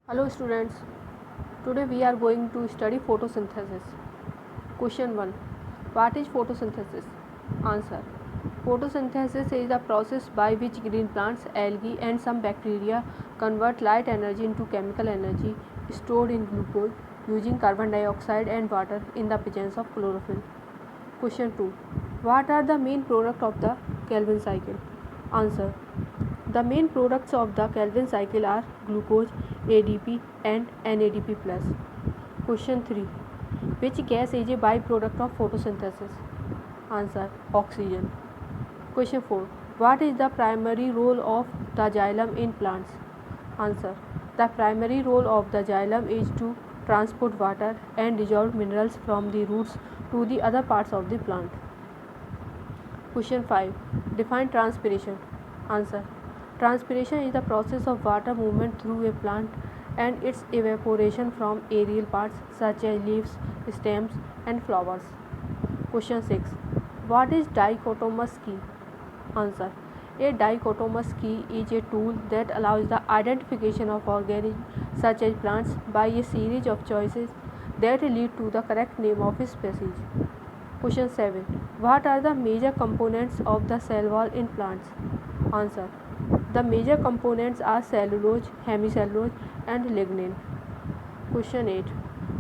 Hello students, today we are going to study photosynthesis. Question 1. What is photosynthesis? Answer. Photosynthesis is the process by which green plants, algae and some bacteria convert light energy into chemical energy stored in glucose using carbon dioxide and water in the presence of chlorophyll. Question 2. What are the main products of the Calvin cycle? Answer. The main products of the Calvin cycle are glucose, ADP and NADP+. Question 3. Which gas is a byproduct of photosynthesis? Answer. Oxygen. Question 4. What is the primary role of the xylem in plants? Answer. The primary role of the xylem is to transport water and dissolved minerals from the roots to the other parts of the plant. Question 5. Define transpiration. Answer. Transpiration is the process of water movement through a plant and its evaporation from aerial parts such as leaves, stems and flowers. Question 6. What is dichotomous key? Answer. A dichotomous key is a tool that allows the identification of organisms such as plants by a series of choices that lead to the correct name of a species. Question 7. What are the major components of the cell wall in plants? Answer. The major components are cellulose, hemicellulose and lignin. Question 8.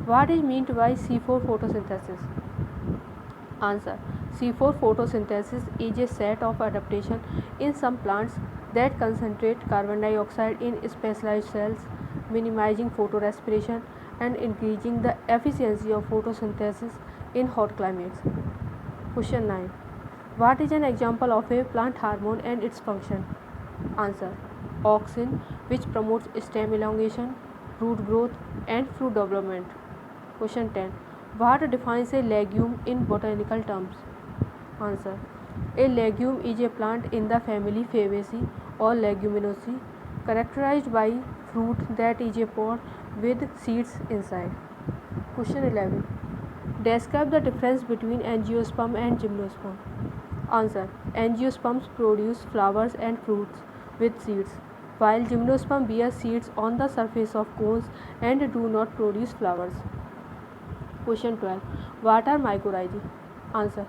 What is meant by C4 photosynthesis? Answer. C4 photosynthesis is a set of adaptations in some plants that concentrate carbon dioxide in specialized cells, minimizing photorespiration and increasing the efficiency of photosynthesis in hot climates. Question 9. What is an example of a plant hormone and its function? Answer. Auxin, which promotes stem elongation, root growth and fruit development. Question 10. What defines a legume in botanical terms? Answer. A legume is a plant in the family Fabaceae or Leguminosae, characterized by fruit that is a pod with seeds inside. Question 11. Describe the difference between angiosperm and gymnosperm. Answer. Angiosperms produce flowers and fruits with seeds, while gymnosperm bear seeds on the surface of cones and do not produce flowers. Question 12. What are mycorrhizae? Answer.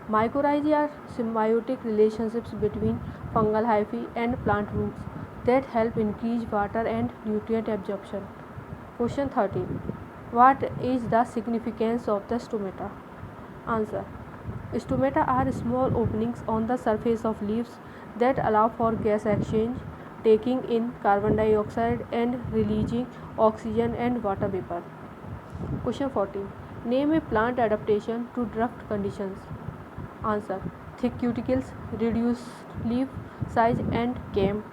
Mycorrhizae are symbiotic relationships between fungal hyphae and plant roots that help increase water and nutrient absorption. Question 13. What is the significance of the stomata? Answer. Stomata are small openings on the surface of leaves that allow for gas exchange, taking in carbon dioxide and releasing oxygen and water vapor. Question 14. Name a plant adaptation to drought conditions. Answer. Thick cuticles, reduced leaf size and came.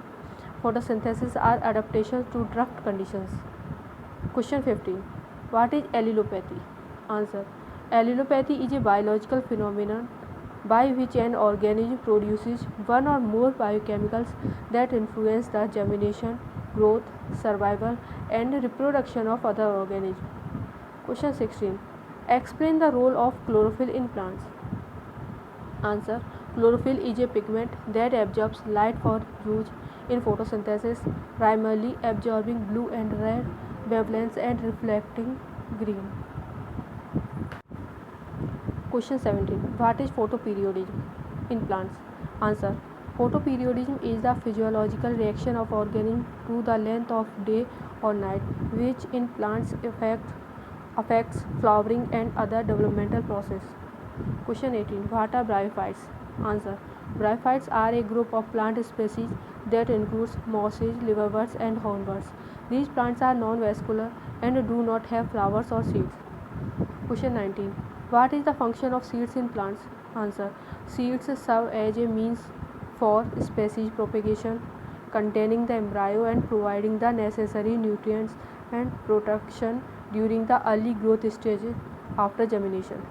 Photosynthesis are adaptations to drought conditions. Question 15. What is allelopathy? Answer. Allelopathy is a biological phenomenon by which an organism produces one or more biochemicals that influence the germination, growth, survival and reproduction of other organisms. Question 16. Explain the role of chlorophyll in plants. Answer. Chlorophyll is a pigment that absorbs light for use in photosynthesis, primarily absorbing blue and red wavelengths and reflecting green. Question 17. What is photoperiodism in plants? Answer. Photoperiodism is the physiological reaction of organisms to the length of day or night, which in plants affects flowering and other developmental processes. Question 18. What are bryophytes? Answer. Bryophytes are a group of plant species that includes mosses, liverworts and hornworts. These plants are non-vascular and do not have flowers or seeds. Question 19. What is the function of seeds in plants? Answer. Seeds serve as a means for species propagation, containing the embryo and providing the necessary nutrients and protection during the early growth stages after germination.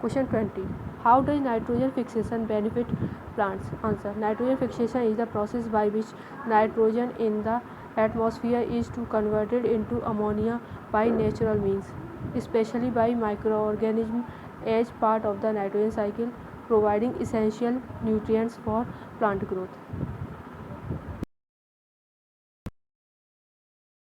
Question 20. How does nitrogen fixation benefit plants? Answer. Nitrogen fixation is the process by which nitrogen in the atmosphere is converted into ammonia by natural means, especially by microorganisms as part of the nitrogen cycle, providing essential nutrients for plant growth.